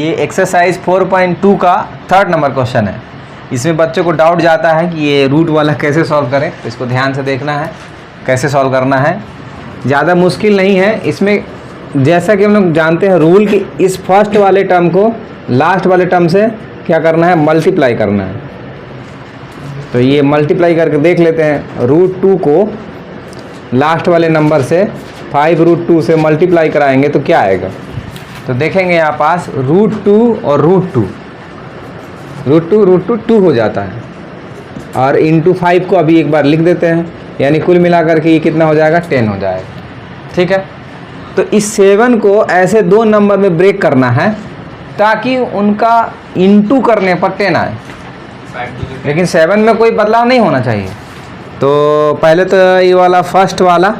ये एक्सरसाइज 4.2 का 3rd number question है। इसमें बच्चों को डाउट जाता है कि ये रूट वाला कैसे सॉल्व करें, तो इसको ध्यान से देखना है कैसे सॉल्व करना है। ज़्यादा मुश्किल नहीं है इसमें, जैसा कि हम लोग जानते हैं रूल कि इस फर्स्ट वाले टर्म को लास्ट वाले टर्म से क्या करना है, मल्टीप्लाई करना है। तो ये मल्टीप्लाई करके देख लेते हैं। रूट 2 को लास्ट वाले नंबर से 5√2 से मल्टीप्लाई कराएंगे तो क्या आएगा। तो देखेंगे यहाँ पास √2 और √2 2 हो जाता है, और इंटू 5 को अभी एक बार लिख देते हैं, यानी कुल मिलाकर के ये कितना हो जाएगा, 10 हो जाएगा। ठीक है, तो इस 7 को ऐसे 2 नंबर में ब्रेक करना है ताकि उनका इंटू करने पर 10 आए, लेकिन 7 में कोई बदलाव नहीं होना चाहिए। तो पहले तो ये वाला फर्स्ट वाला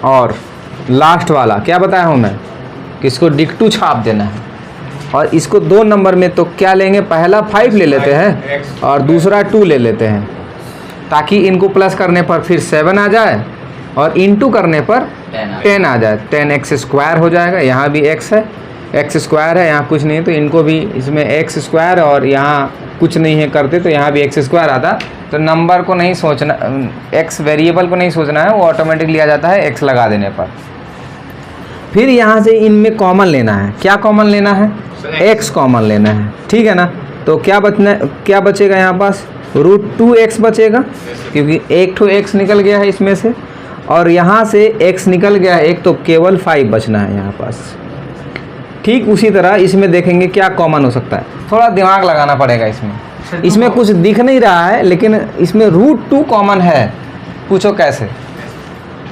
और लास्ट वाला क्या बताया हूँ मैं कि इसको डिक्टू छाप देना है, और इसको 2 नंबर में तो क्या लेंगे, पहला 5 ले लेते हैं और दूसरा 2 ले लेते हैं, ताकि इनको प्लस करने पर फिर 7 आ जाए और इंटू करने पर 10 आ जाए। 10x² हो जाएगा। यहाँ भी x है, x² है, यहाँ कुछ नहीं है तो इनको भी इसमें x² और यहाँ कुछ नहीं है करते तो यहाँ भी x² आता। तो नंबर को नहीं सोचना, x वेरिएबल को नहीं सोचना है, वो ऑटोमेटिक लिया जाता है x लगा देने पर। फिर यहाँ से इनमें कॉमन लेना है। क्या कॉमन लेना है, x कॉमन लेना है। ठीक है ना, तो क्या बचेगा यहाँ पास, √2x बचेगा, क्योंकि एक ठो x निकल गया है इसमें से, और यहाँ से x निकल गया है एक, तो केवल 5 बचना है यहाँ पास। ठीक उसी तरह इसमें देखेंगे क्या कॉमन हो सकता है, थोड़ा दिमाग लगाना पड़ेगा इसमें कुछ दिख नहीं रहा है, लेकिन इसमें √2 कॉमन है। पूछो कैसे।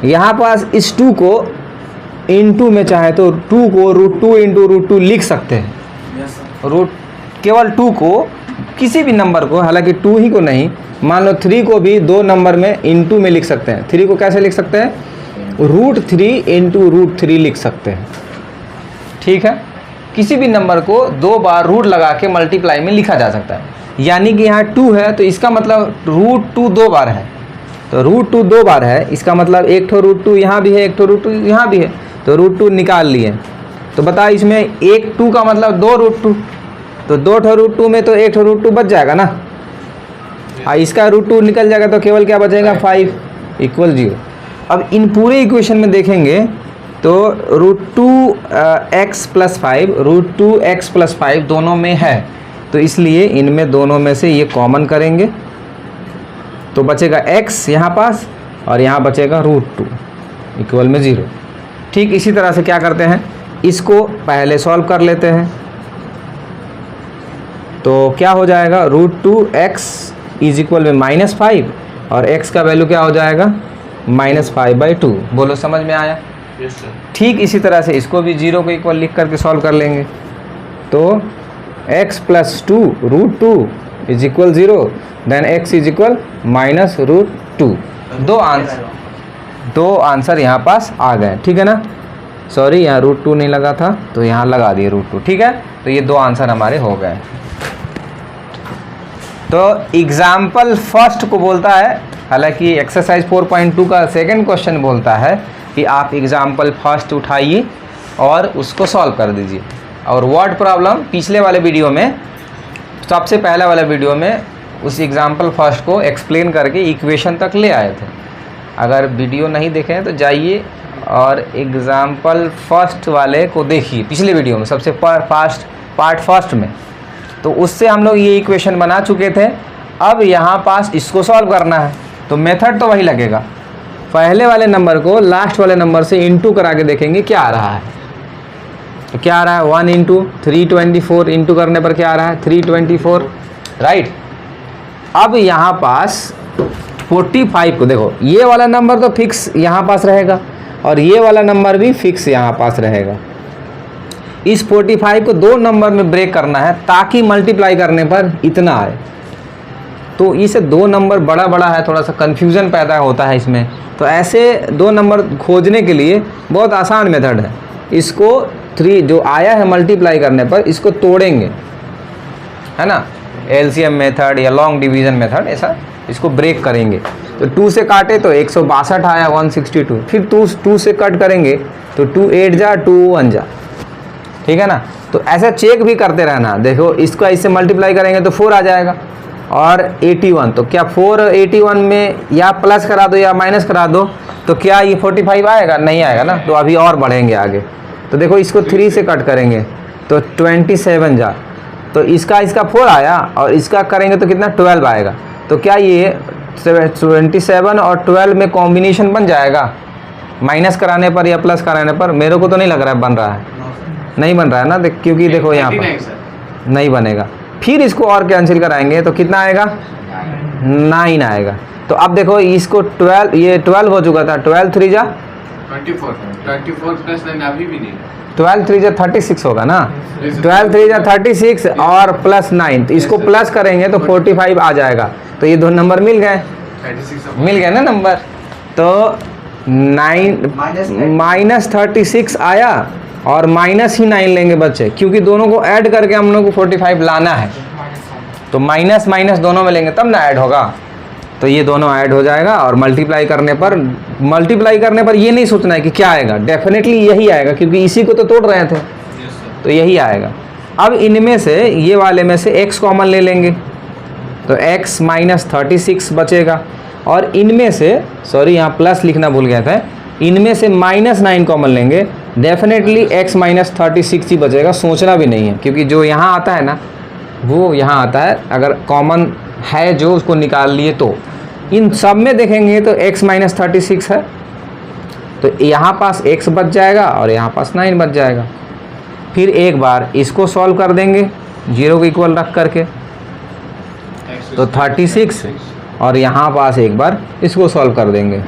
यहाँ पास इस 2 को इंटू में चाहे तो 2 को √2 इंटू √2 लिख सकते हैं। केवल 2 को किसी भी नंबर को, हालांकि 2 ही को नहीं, मान लो 3 को भी 2 नंबर में इंटू में लिख सकते हैं। 3 को कैसे लिख सकते हैं, √3 इंटू √3 लिख सकते हैं। ठीक है, किसी भी नंबर को 2 बार रूट लगा के मल्टीप्लाई में लिखा जा सकता है। यानी कि यहाँ 2 है तो इसका मतलब √2 2 बार है, तो √2 2 बार है, इसका मतलब एक ठो √2 यहाँ भी है, एक ठो √2 यहाँ भी है, तो √2 निकाल लिए। तो बता इसमें एक 2 का मतलब 2 √2, तो 2 ठो √2 में तो एक ठो √2 बच जाएगा ना, और इसका √2 निकल जाएगा तो केवल क्या बचेगा, 5 = 0। अब इन पूरे इक्वेशन में देखेंगे तो √2x + 5 √2x + 5 दोनों में है, तो इसलिए इनमें दोनों में से ये कॉमन करेंगे तो बचेगा x यहाँ पास, और यहाँ बचेगा √2 = 0। ठीक इसी तरह से क्या करते हैं, इसको पहले सॉल्व कर लेते हैं। तो क्या हो जाएगा, √2x = -5, और x का वैल्यू क्या हो जाएगा, -5/2। बोलो समझ में आया। ठीक इसी तरह से इसको भी 0 को इक्वल लिख करके सॉल्व कर लेंगे। तो x + 2 √2 = 0, देन x = -√2। दो आंसर यहाँ पास आ गए। ठीक है ना, सॉरी यहाँ √2 नहीं लगा था तो यहाँ लगा दिए √2। ठीक है, तो ये 2 आंसर हमारे हो गए। तो एग्जाम्पल फर्स्ट को बोलता है, हालांकि एक्सरसाइज 4.2 का 2nd क्वेश्चन बोलता है कि आप एग्जाम्पल फर्स्ट उठाइए और उसको सॉल्व कर दीजिए। और वर्ड प्रॉब्लम पिछले वाले वीडियो में, सबसे पहले वाले वीडियो में उस एग्जाम्पल फर्स्ट को एक्सप्लेन करके इक्वेशन तक ले आए थे। अगर वीडियो नहीं देखे हैं तो जाइए और एग्जाम्पल फर्स्ट वाले को देखिए, पिछले वीडियो में सबसे पार्ट फर्स्ट में, तो उससे हम लोग ये इक्वेशन बना चुके थे। अब यहाँ पास इसको सॉल्व करना है, तो मेथड तो वही लगेगा। पहले वाले नंबर को लास्ट वाले नंबर से इंटू करा के देखेंगे क्या आ रहा है। तो क्या आ रहा है, 1 × 324 इंटू करने पर क्या आ रहा है, 324, राइट। अब यहाँ पास 45 को देखो, ये वाला नंबर तो फिक्स यहाँ पास रहेगा और ये वाला नंबर भी फिक्स यहाँ पास रहेगा। इस 45 को 2 नंबर में ब्रेक करना है ताकि मल्टीप्लाई करने पर इतना आए। तो इसे 2 नंबर बड़ा है, थोड़ा सा कन्फ्यूज़न पैदा होता है इसमें। तो ऐसे 2 नंबर खोजने के लिए बहुत आसान मेथड है। इसको 3 जो आया है मल्टीप्लाई करने पर इसको तोड़ेंगे, है ना, LCM मेथड या लॉन्ग डिवीज़न मेथड, ऐसा इसको ब्रेक करेंगे। तो 2 से काटे तो 162 आया, 162। फिर 2 से कट करेंगे तो 2 8 जा 2 1 जा, ठीक है ना। तो ऐसा चेक भी करते रहना, देखो इसको इससे मल्टीप्लाई करेंगे तो 4 आ जाएगा और 81, तो क्या 481 में या प्लस करा दो या माइनस करा दो तो क्या ये 45 आएगा? नहीं आएगा ना, तो अभी और बढ़ेंगे आगे। तो देखो इसको 3 से कट करेंगे तो 27 जा, तो इसका 4 आया और इसका करेंगे तो कितना 12 आएगा। तो क्या ये 27 और 12 में कॉम्बिनेशन बन जाएगा माइनस कराने पर या प्लस कराने पर? मेरे को तो नहीं लग रहा है बन रहा है, नहीं बन रहा है ना, क्योंकि देखो यहाँ पर नहीं बनेगा। फिर इसको और कैंसिल कराएंगे तो कितना आएगा? 9 आएगा। तो अब देखो इसको 12, ये 12 हो चुका था, 12 3 जा 24 प्लस 9 अभी भी नहीं, 12 3 जा 36 होगा ना, 12 3 जा 36 और प्लस 9, तो इसको प्लस करेंगे तो 45 आ जाएगा। तो ये दो नंबर मिल गए, मिल गए ना नंबर। तो 9 माइनस 36 आया और माइनस ही 9 लेंगे बच्चे, क्योंकि दोनों को ऐड करके हम लोग को 45 लाना है। तो माइनस माइनस दोनों में लेंगे तब ना ऐड होगा, तो ये दोनों ऐड हो जाएगा। और मल्टीप्लाई करने पर ये नहीं सोचना है कि क्या आएगा, डेफिनेटली यही आएगा, क्योंकि इसी को तो तोड़ रहे थे, तो यही आएगा। अब इनमें से ये वाले में से x कॉमन ले लेंगे तो x माइनस 36 बचेगा, और इनमें से सॉरी यहाँ प्लस लिखना भूल गया था, इनमें से माइनस 9 कॉमन लेंगे, डेफिनेटली x माइनस 36 ही बचेगा, सोचना भी नहीं है, क्योंकि जो यहाँ आता है ना वो यहाँ आता है, अगर कॉमन है जो उसको निकाल लिए। तो इन सब में देखेंगे तो x माइनस 36 है, तो यहाँ पास x बच जाएगा और यहाँ पास 9 बच जाएगा। फिर एक बार इसको सॉल्व कर देंगे 0 को इक्वल रख करके, तो 36 और यहाँ पास एक बार इसको सॉल्व कर देंगे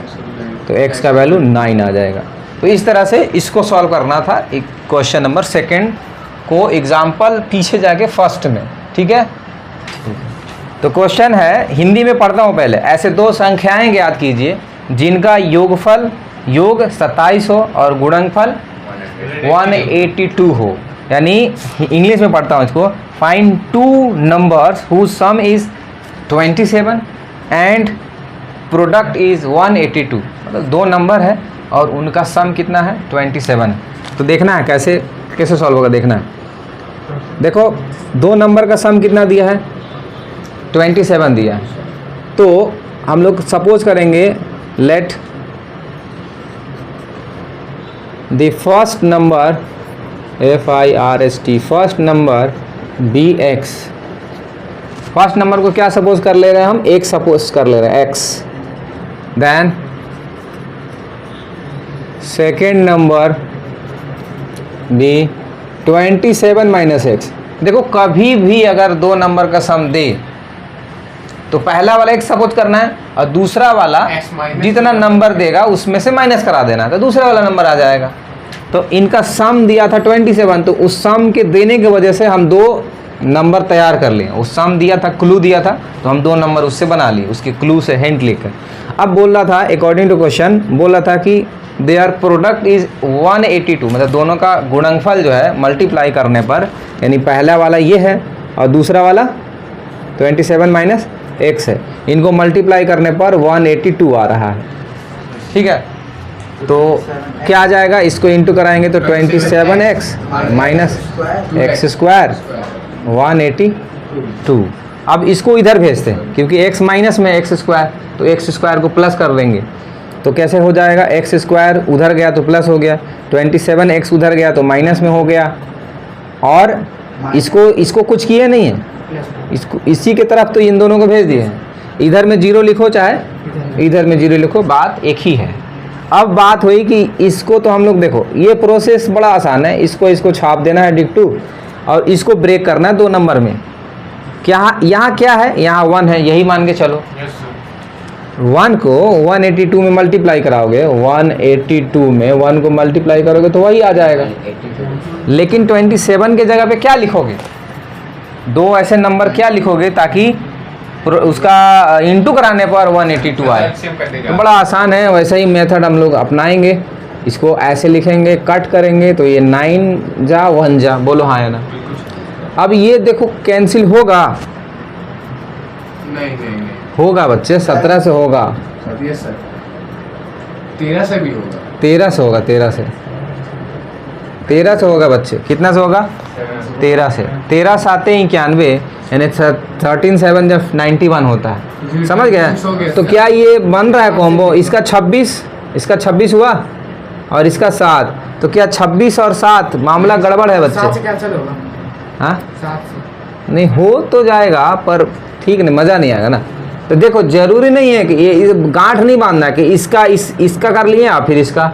तो x का वैल्यू 9 आ जाएगा। तो इस तरह से इसको सॉल्व करना था एक क्वेश्चन नंबर 2 को, एग्जाम्पल पीछे जाके फर्स्ट में, ठीक है। तो क्वेश्चन है, हिंदी में पढ़ता हूँ पहले। ऐसे दो संख्याएं ज्ञात कीजिए जिनका योगफल योग 27 हो और गुणनफल 182 हो, यानी इंग्लिश में पढ़ता हूँ इसको। Find 2 numbers whose sum is 27 and product is 182, मतलब 2 नंबर है और उनका सम कितना है 27 है। तो देखना है कैसे सॉल्व होगा, देखना है। देखो 2 नंबर का सम कितना दिया है 27 दिया है, तो हम लोग सपोज करेंगे let the first number FIRST first number be x। First number को क्या सपोज कर ले रहे हैं हम, एक सपोज कर ले रहे हैं x। Then second number be 27 minus x। देखो कभी भी अगर 2 नंबर का सम दे तो पहला वाला x सपोज करना है और दूसरा वाला जितना नंबर देगा उसमें से माइनस करा देना, तो दूसरा वाला नंबर आ जाएगा। तो इनका सम दिया था 27, तो उस सम के देने की वजह से हम 2 नंबर तैयार कर लिए। उस सम दिया था, क्लू दिया था, तो हम 2 नंबर उससे बना लिए, उसके क्लू से हिंट लिखकर। अब बोल रहा था अकॉर्डिंग टू क्वेश्चन, बोल रहा था कि देयर प्रोडक्ट इज 182, मतलब दोनों का गुणनफल जो है मल्टीप्लाई करने पर, यानी पहला वाला ये है और दूसरा वाला 27 माइनस x है, इनको मल्टीप्लाई करने पर 182 आ रहा है, ठीक है। तो क्या आ जाएगा, इसको इंटू कराएंगे तो 27x माइनस x स्क्वायर 182। अब इसको इधर भेजते हैं क्योंकि x माइनस में x स्क्वायर, तो x स्क्वायर को प्लस कर देंगे तो कैसे हो जाएगा, x स्क्वायर उधर गया तो प्लस हो गया, 27x उधर गया तो माइनस में हो गया। और इसको कुछ किए नहीं है, इसको इसी के तरफ तो इन दोनों को भेज दिए हैं। इधर में 0 लिखो चाहे इधर में 0 लिखो, बात एक ही है। अब बात हुई कि इसको तो हम लोग देखो ये प्रोसेस बड़ा आसान है, इसको छाप देना है डिक्टू और इसको ब्रेक करना है 2 नंबर में। क्या यहाँ क्या है, यहाँ 1 है, यही मान के चलो। 1 को 182 में मल्टीप्लाई कराओगे, 182 में 1 को मल्टीप्लाई करोगे तो वही आ जाएगा। लेकिन 27 के जगह पे क्या लिखोगे, 2 ऐसे नंबर क्या लिखोगे ताकि उसका इंटू कराने पर 182 आए। तो बड़ा आसान है, वैसा ही मेथड हम लोग अपनाएंगे। इसको ऐसे लिखेंगे, कट करेंगे तो ये 9 जा 1 जा, बोलो हाँ है ना। अब ये देखो कैंसिल होगा, नहीं होगा बच्चे, 17 से होगा, 13 से भी होगा, 13 से होगा, 13 से 13 से होगा बच्चे, कितना से होगा? 13 से। 13 7 91, यानी 13 7 जब 91 होता है, समझ गया? तो क्या ये बन रहा है कॉम्बो? इसका 26 हुआ और इसका 7, तो क्या 26 और 7 मामला गड़बड़ है बच्चे? 7 से कैंसिल होगा। हाँ 7 से नहीं हो तो जाएगा, पर ठीक नहीं, मज़ा नहीं आएगा ना। तो देखो जरूरी नहीं है कि ये गांठ नहीं बांधना है कि इसका कर लिए और फिर इसका।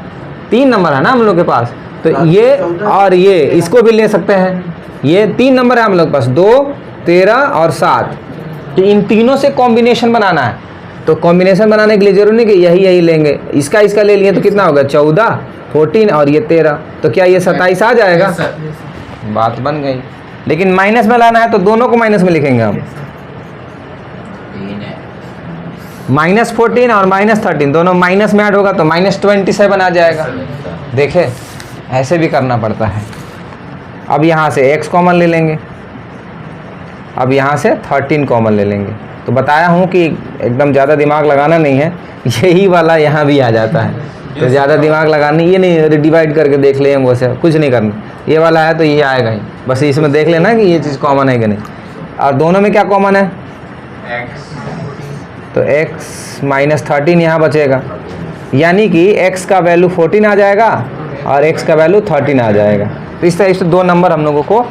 3 नंबर है ना हम लोग के पास, तो ये और ये इसको भी ले सकते हैं। ये 3 नंबर है हम लोग के पास, 2 13 और 7। तो इन तीनों से कॉम्बिनेशन बनाना है। तो कॉम्बिनेशन बनाने के लिए जरूरी नहीं कि यही लेंगे, इसका ले लिए तो कितना होगा? 14 14 और ये 13, तो क्या ये 27 आ जाएगा? Yes, sir. बात बन गई। लेकिन माइनस में लाना है तो दोनों को माइनस में लिखेंगे हम। -14 और -13 दोनों माइनस में ऐड होगा तो -27 आ जाएगा। देखे, ऐसे भी करना पड़ता है। अब यहाँ से x कॉमन ले लेंगे, अब यहाँ से 13 कॉमन ले लेंगे। तो बताया हूँ कि एकदम ज़्यादा दिमाग लगाना नहीं है, यही वाला यहाँ भी आ जाता है। तो ज़्यादा दिमाग लगानी, ये नहीं डिवाइड करके देख ले वो से कुछ नहीं करना, ये वाला है तो ये आएगा ही, बस इसमें देख लेना कि ये चीज़ कॉमन है कि नहीं। और दोनों में क्या कॉमन है? X. तो x -13 यहाँ बचेगा, यानी कि x का वैल्यू 14 आ जाएगा और x का वैल्यू 13 आ जाएगा। तो इस तरह से 2 नंबर हम लोगों को,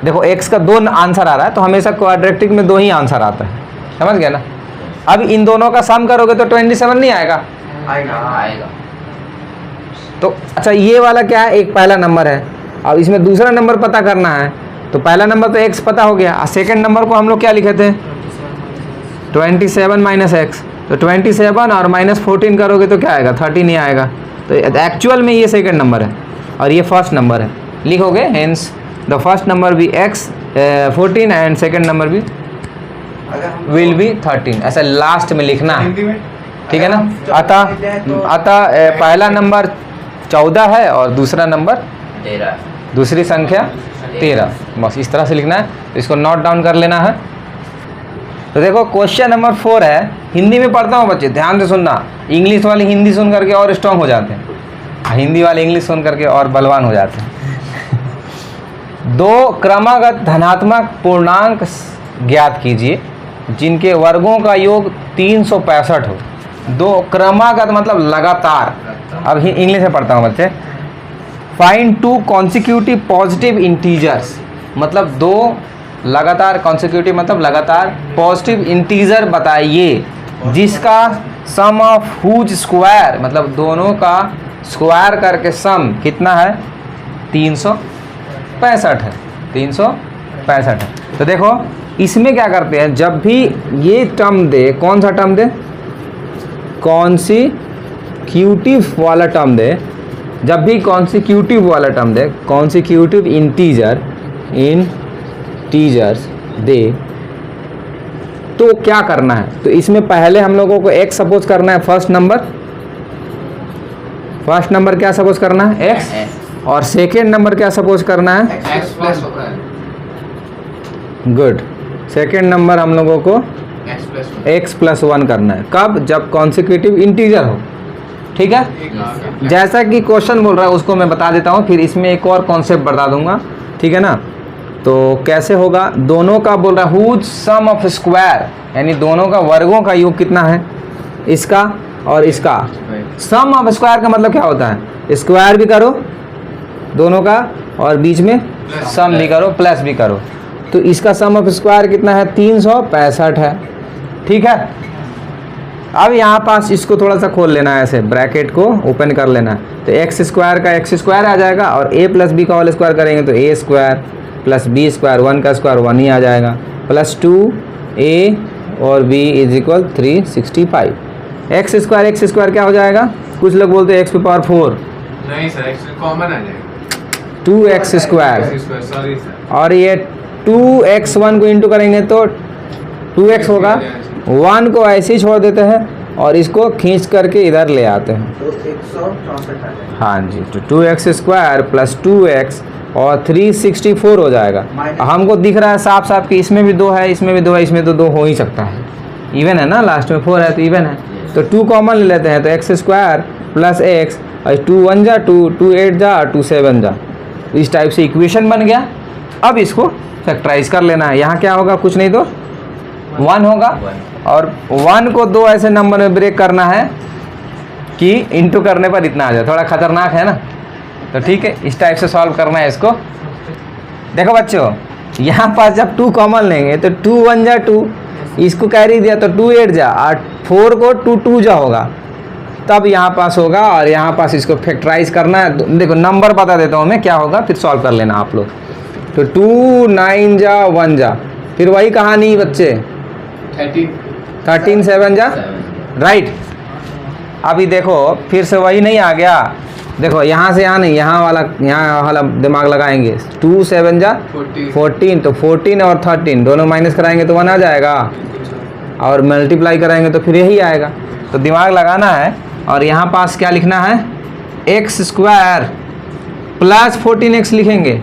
देखो x का 2 आंसर आ रहा है, तो हमेशा क्वाड्रेटिक में 2 ही आंसर आता है, समझ गया ना? अब इन दोनों का सम करोगे तो 27 नहीं आएगा? आएगा। तो अच्छा ये वाला क्या है? एक पहला नंबर है, अब इसमें दूसरा नंबर पता करना है। तो पहला नंबर तो x पता हो गया, और सेकेंड नंबर को हम लोग क्या लिखे थे? 27 - x। तो 27 और -14 करोगे तो क्या आएगा? 13 ही आएगा। तो एक्चुअल में ये सेकंड नंबर है और ये फर्स्ट नंबर है, लिखोगे हेंस द फर्स्ट नंबर भी x 14 एंड सेकंड नंबर भी विल बी 13, ऐसा लास्ट में लिखना है, हिंदी में ठीक है ना? अतः पहला नंबर 14 है और दूसरा नंबर 13, दूसरी संख्या 13, बस इस तरह से लिखना है। तो इसको नोट डाउन कर लेना है। तो देखो क्वेश्चन नंबर 4 है, हिंदी में पढ़ता हूँ बच्चे, ध्यान से सुनना। इंग्लिश वाले हिंदी सुन करके और स्ट्रॉन्ग हो जाते हैं, हिंदी वाले इंग्लिश सुन करके और बलवान हो जाते हैं। 2 क्रमागत धनात्मक पूर्णांक ज्ञात कीजिए जिनके वर्गों का योग 365 हो। 2 क्रमागत मतलब लगातार, अब इंग्लिश में पढ़ता हूँ बच्चे। फाइंड 2 कॉन्सिक्यूटिव पॉजिटिव इंटीजर्स, मतलब 2 लगातार, कॉन्सिक्यूटिव मतलब लगातार, पॉजिटिव इंटीजर बताइए जिसका सम ऑफ हुज स्क्वायर, मतलब दोनों का स्क्वायर करके सम कितना है? 365 है, 365 है। तो देखो इसमें क्या करते हैं, जब भी ये टर्म दे, कौन सा टर्म दे? कॉन्सिक्यूटिव वाला टर्म दे, जब भी कॉन्सिक्यूटिव वाला टर्म दे, कॉन्सिक्यूटिव इंटीजर्स दे, तो क्या करना है? तो इसमें पहले हम लोगों को x सपोज करना है, फर्स्ट नंबर क्या सपोज करना है? x, और सेकेंड नंबर क्या सपोज करना है? X प्लस होगा गुड। सेकेंड नंबर हम लोगों को X x प्लस + 1 करना है, कब? जब कॉन्सिक्यूटिव इंटीजर हो, ठीक है? जैसा कि क्वेश्चन बोल रहा है उसको मैं बता देता हूँ, फिर इसमें एक और कॉन्सेप्ट बता दूंगा, ठीक है ना? तो कैसे होगा? दोनों का बोल रहा है हुज सम ऑफ स्क्वायर, यानी दोनों का वर्गों का योग कितना है? इसका और इसका। सम ऑफ स्क्वायर का मतलब क्या होता है? स्क्वायर भी करो दोनों का और बीच में सम भी करो, प्लस भी करो। तो इसका सम ऑफ स्क्वायर कितना है? 365 है, ठीक है? अब यहाँ पास इसको थोड़ा सा खोल लेना है, ऐसे ब्रैकेट को ओपन कर लेना है। तो x स्क्वायर का x स्क्वायर आ जाएगा और a + b का होल स्क्वायर करेंगे तो a स्क्वायर + b स्क्वायर, 1 का स्क्वायर 1 ही आ जाएगा, प्लस 2a और b = 365। x स्क्वायर क्या हो जाएगा? कुछ लोग बोलते हैं x⁴ नहीं सर, X कॉमन आ जाएगा, 2x स्क्वायर, सॉरी सर, और ये 2x1 को इंटू करेंगे तो 2x होगा, 1 को ऐसे ही छोड़ देते हैं और इसको खींच करके इधर ले आते हैं, तो 164 आ जाएगा। हाँ जी। तो 2x स्क्वायर + 2x और 364 हो जाएगा। हमको दिख रहा है साफ साफ कि इसमें भी 2 है, इसमें भी 2 है, इसमें तो 2 हो ही सकता है, इवन है ना, लास्ट में 4 है तो इवन है। तो 2 कॉमन ले लेते हैं, तो x स्क्वायर + x, और 2 × 1 = 2, 2 × 8 = 2 × 7 = इस टाइप से इक्वेशन बन गया। अब इसको फैक्टराइज कर लेना है। यहाँ क्या होगा, कुछ नहीं तो 1 होगा, और 1 को 2 ऐसे नंबर में ब्रेक करना है कि इंटू करने पर इतना आ जाए। थोड़ा खतरनाक है ना, तो ठीक है, इस टाइप से सॉल्व करना है इसको। देखो बच्चों, यहाँ पास जब 2 कॉमन लेंगे तो 2 1 जा 2, इसको कैरी दिया तो 2 8 जा, और 4 को 2 2 जा होगा, तब यहाँ पास होगा। और यहाँ पास इसको फैक्टराइज करना है। देखो नंबर बता देता हूँ मैं क्या होगा, फिर सॉल्व कर लेना आप लोग। तो 2 9 जा 1 जा, फिर वही कहानी बच्चे, 13 7 जा, राइट। अभी देखो फिर से वही नहीं आ गया, देखो यहाँ से यहाँ नहीं, यहाँ वाला दिमाग लगाएंगे। 2 7 जा 14, तो 14 और 13 दोनों माइनस कराएंगे तो 1 आ जाएगा, और मल्टीप्लाई कराएंगे तो फिर यही आएगा। तो दिमाग लगाना है, और यहाँ पास क्या लिखना है, एक्स स्क्वायर प्लस 14x लिखेंगे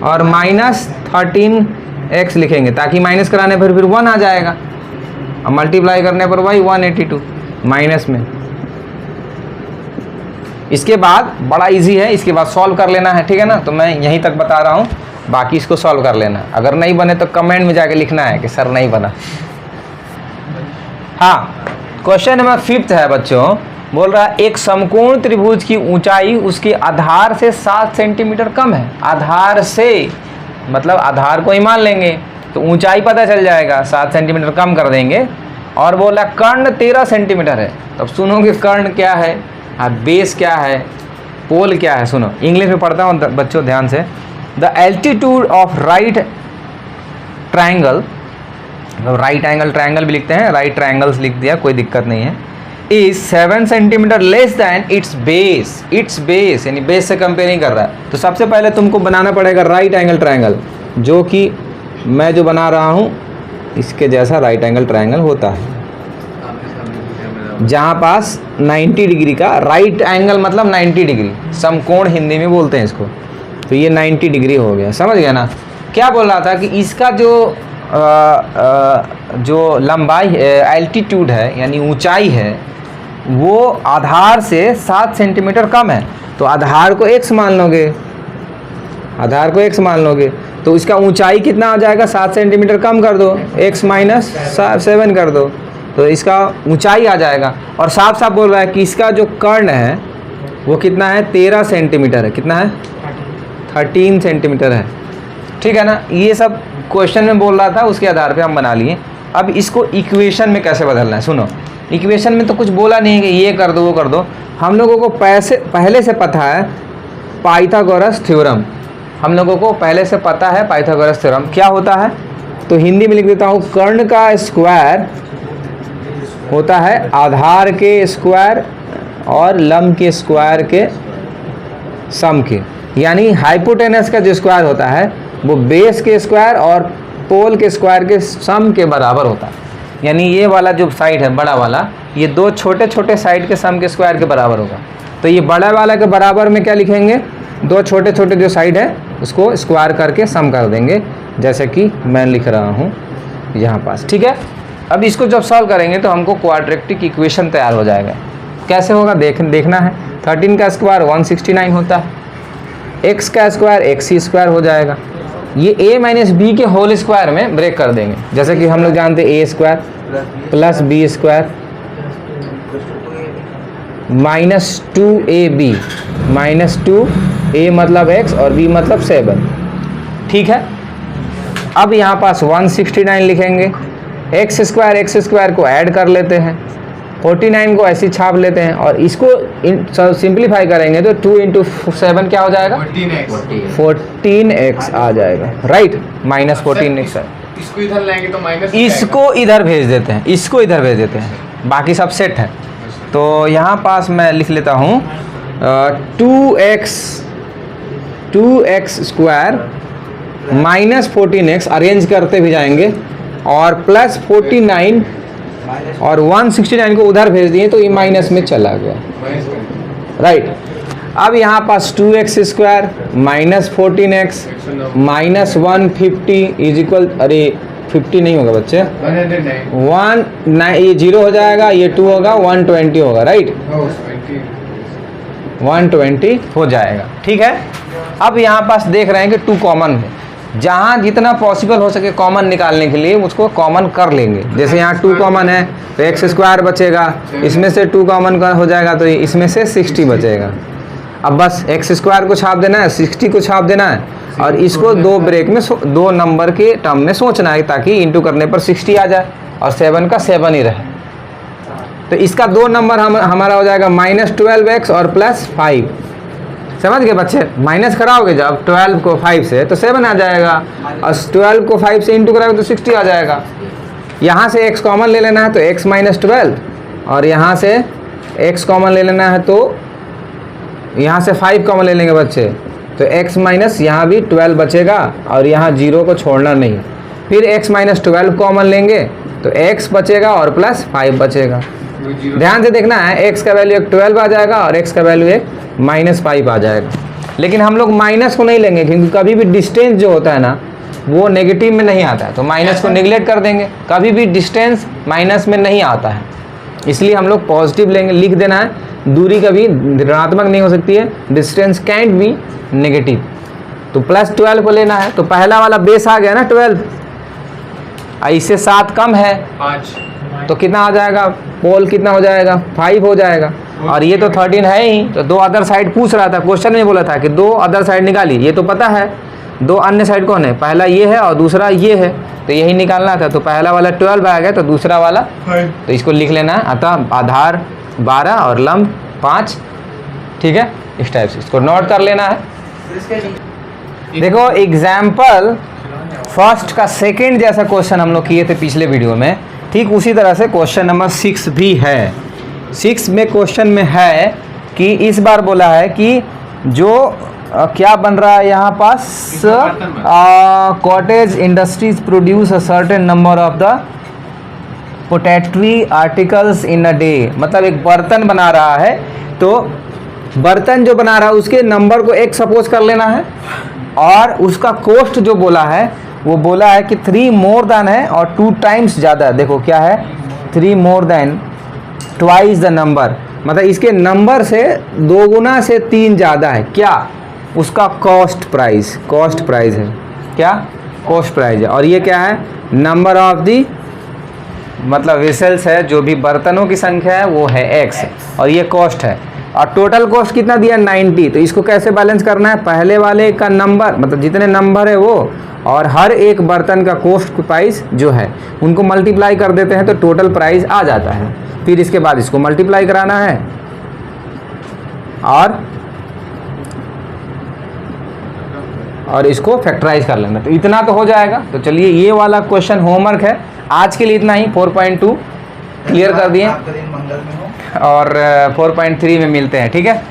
और माइनस 13x लिखेंगे, ताकि माइनस कराने पर फिर 1 आ जाएगा, और मल्टीप्लाई करने पर वही 182 माइनस में। इसके बाद बड़ा इजी है, इसके बाद सॉल्व कर लेना है, ठीक है ना। तो मैं यहीं तक बता रहा हूँ, बाकी इसको सॉल्व कर लेना। अगर नहीं बने तो कमेंट में जाके लिखना है कि सर नहीं बना। हाँ, क्वेश्चन नंबर 5 है बच्चों, बोल रहा है एक समकोण त्रिभुज की ऊंचाई उसके आधार से 7 सेंटीमीटर कम है। आधार से मतलब आधार को ही मान लेंगे तो ऊंचाई पता चल जाएगा, 7 सेंटीमीटर कम कर देंगे। और बोला कर्ण 13 सेंटीमीटर है। तब सुनोगे कर्ण क्या है, बेस क्या है, पोल क्या है। सुनो इंग्लिश में पढ़ता हूँ बच्चों ध्यान से। The altitude of right triangle, right angle triangle भी लिखते हैं, राइट ट्राइंगल्स लिख दिया, कोई दिक्कत नहीं है। Is 7 centimetre less than it's base. It's base यानी बेस से कंपेयर नहीं कर रहा है। तो सबसे पहले तुमको बनाना पड़ेगा राइट एंगल ट्राइंगल, जो कि मैं जो बना रहा हूँ इसके जैसा राइट एंगल ट्राइंगल होता है, जहाँ पास 90 डिग्री का, राइट एंगल मतलब 90 डिग्री, समकोण हिंदी में बोलते हैं इसको। तो ये 90 डिग्री हो गया, समझ गया ना। क्या बोल रहा था कि इसका जो लंबाई एल्टीट्यूड है यानी ऊंचाई है वो आधार से 7 सेंटीमीटर कम है। तो आधार को x मान लोगे, आधार को x मान लोगे, तो इसका ऊंचाई कितना आ जाएगा, 7 सेंटीमीटर कम कर दो, x माइनस 7 कर दो, तो इसका ऊंचाई आ जाएगा। और साफ साफ बोल रहा है कि इसका जो कर्ण है वो कितना है, 13 सेंटीमीटर है। कितना है, 13 सेंटीमीटर है, ठीक है ना। ये सब क्वेश्चन में बोल रहा था, उसके आधार पे हम बना लिए। अब इसको इक्वेशन में कैसे बदलना है, सुनो। इक्वेशन में तो कुछ बोला नहीं है कि ये कर दो वो कर दो, हम लोगों को पहले से पता है पाइथागोरस थ्योरम। हम लोगों को पहले से पता है पाइथागोरस थ्योरम क्या होता है। तो हिंदी में लिख देता हूँ, कर्ण का स्क्वायर होता है आधार के स्क्वायर और लंब के स्क्वायर के सम के। यानी हाइपोटेनस का जो स्क्वायर होता है वो बेस के स्क्वायर और पोल के स्क्वायर के सम के बराबर होता है। यानी ये वाला जो साइड है बड़ा वाला, ये दो छोटे छोटे साइड के सम के स्क्वायर के बराबर होगा। तो ये बड़ा वाला के बराबर में क्या लिखेंगे, दो छोटे छोटे जो साइड है उसको स्क्वायर करके सम कर देंगे, जैसे कि मैं लिख रहा हूँ यहाँ पास, ठीक है। अब इसको जब सॉल्व करेंगे तो हमको क्वाड्रेटिक इक्वेशन तैयार हो जाएगा। कैसे होगा देखना है। 13 का स्क्वायर 169 होता है, x का स्क्वायर x स्क्वायर हो जाएगा। ये a माइनस बी के होल स्क्वायर में ब्रेक कर देंगे, जैसे कि हम लोग जानते हैं a square plus b square minus 2ab, minus 2a मतलब x और b मतलब 7, ठीक है। अब यहाँ पास 169 लिखेंगे, x स्क्वायर को ऐड कर लेते हैं, 49 को ऐसे छाप लेते हैं और इसको सिंप्लीफाई करेंगे तो 2 इंटू 7 क्या हो जाएगा, 14x आ जाएगा, राइट। माइनस 14x है। इसको इधर लाएंगे तो माइनस, इसको इधर भेज देते हैं, इसको इधर भेज देते हैं, बाकी सब सेट है। तो यहाँ पास मैं लिख लेता हूँ 2x square minus 14x, arrange करते भी जाएंगे, और प्लस 49 और 169 को उधर भेज दिए तो ये माइनस में चला गया, राइट। अब यहाँ पास 2x square minus 14x minus 150 is equal, अरे 50 नहीं होगा बच्चे, 1 ये 0 हो जाएगा, ये 2 होगा, 120 होगा, राइट। 120 हो जाएगा। ठीक है, अब यहाँ पास देख रहे हैं कि 2 कॉमन है, जहाँ जितना पॉसिबल हो सके कॉमन निकालने के लिए उसको कॉमन कर लेंगे। जैसे यहाँ 2 कॉमन है तो एक्स स्क्वायर बचेगा, इसमें से 2 कॉमन का हो जाएगा तो इसमें से 60 बचेगा। अब बस एक्स स्क्वायर को छाप देना है, 60 को छाप देना है और इसको 2 ब्रेक में 2 नंबर के टर्म में सोचना है ताकि इंटू करने पर 60 आ जाए और 7 का 7 ही रहे। तो इसका 2 नंबर हमारा हो जाएगा -12x और +5। समझ गए बच्चे? माइनस कराओगे जब 12 को 5 से तो 7 आ जाएगा और 12 को 5 से इंटू कराओगे तो 60 आ जाएगा। यहाँ से x कॉमन ले लेना है तो x -12 और यहाँ से x कॉमन ले लेना है तो यहाँ से 5 कॉमन ले लेंगे बच्चे तो x माइनस यहाँ भी 12 बचेगा और यहाँ 0 को छोड़ना नहीं। फिर x -12 कॉमन लेंगे तो x बचेगा और +5 बचेगा। ध्यान से देखना है, x का वैल्यू एक 12 आ जाएगा और x का वैल्यू एक -5 आ जाएगा। लेकिन हम लोग माइनस को नहीं लेंगे क्योंकि कभी भी डिस्टेंस जो होता है ना वो नेगेटिव में नहीं आता है, तो माइनस को निगलेक्ट कर देंगे। कभी भी डिस्टेंस माइनस में नहीं आता है, इसलिए हम लोग पॉजिटिव लेंगे। लिख देना है दूरी कभी ऋणात्मक नहीं हो सकती है, डिस्टेंस कैंट बी नेगेटिव। तो +12 को लेना है तो पहला वाला बेस आ गया ना 12, इससे 7 कम है 5 तो कितना आ जाएगा? पोल कितना हो जाएगा? 5 हो जाएगा। और ये तो 13 है ही, तो 2 अदर साइड पूछ रहा था, क्वेश्चन में बोला था कि 2 अदर साइड निकाली, ये तो पता है। 2 अन्य साइड कौन है? पहला ये है और दूसरा ये है, तो यही निकालना था। तो पहला वाला 12 आ गया तो दूसरा वाला 5, तो इसको लिख लेना है। अतः आधार 12 और लंब 5। ठीक है, इस टाइप से इसको नोट कर लेना है। देखो एग्जाम्पल फर्स्ट का सेकेंड जैसा क्वेश्चन हम लोग किए थे पिछले वीडियो में, ठीक उसी तरह से क्वेश्चन नंबर 6 भी है। 6 में क्वेश्चन में है कि इस बार बोला है कि जो क्या बन रहा है यहाँ पास, cottage industries produce a certain number of the pottery articles in a day. मतलब एक बर्तन बना रहा है, तो बर्तन जो बना रहा है उसके नंबर को 1 सपोज कर लेना है और उसका कॉस्ट जो बोला है वो बोला है कि 3 मोर देन है और 2 टाइम्स ज़्यादा। देखो क्या है, 3 more than twice the number, मतलब इसके नंबर से 2 गुना से 3 ज़्यादा है। क्या? उसका कॉस्ट प्राइस है। क्या? कॉस्ट प्राइस है। और ये क्या है? नंबर ऑफ दी, मतलब वेसल्स है, जो भी बर्तनों की संख्या है वो है x और ये कॉस्ट है। और टोटल कॉस्ट कितना दिया? 90। तो इसको कैसे बैलेंस करना है? पहले वाले का नंबर, मतलब जितने नंबर है वो, और हर एक बर्तन का कॉस्ट प्राइस जो है उनको मल्टीप्लाई कर देते हैं तो टोटल प्राइस आ जाता है। फिर इसके बाद इसको मल्टीप्लाई कराना है और इसको फैक्टराइज कर लेना, तो इतना तो हो जाएगा। तो चलिए ये वाला क्वेश्चन होमवर्क है आज के लिए, इतना ही। 4.2 क्लियर कर दिए और 4.3 में मिलते हैं। ठीक है।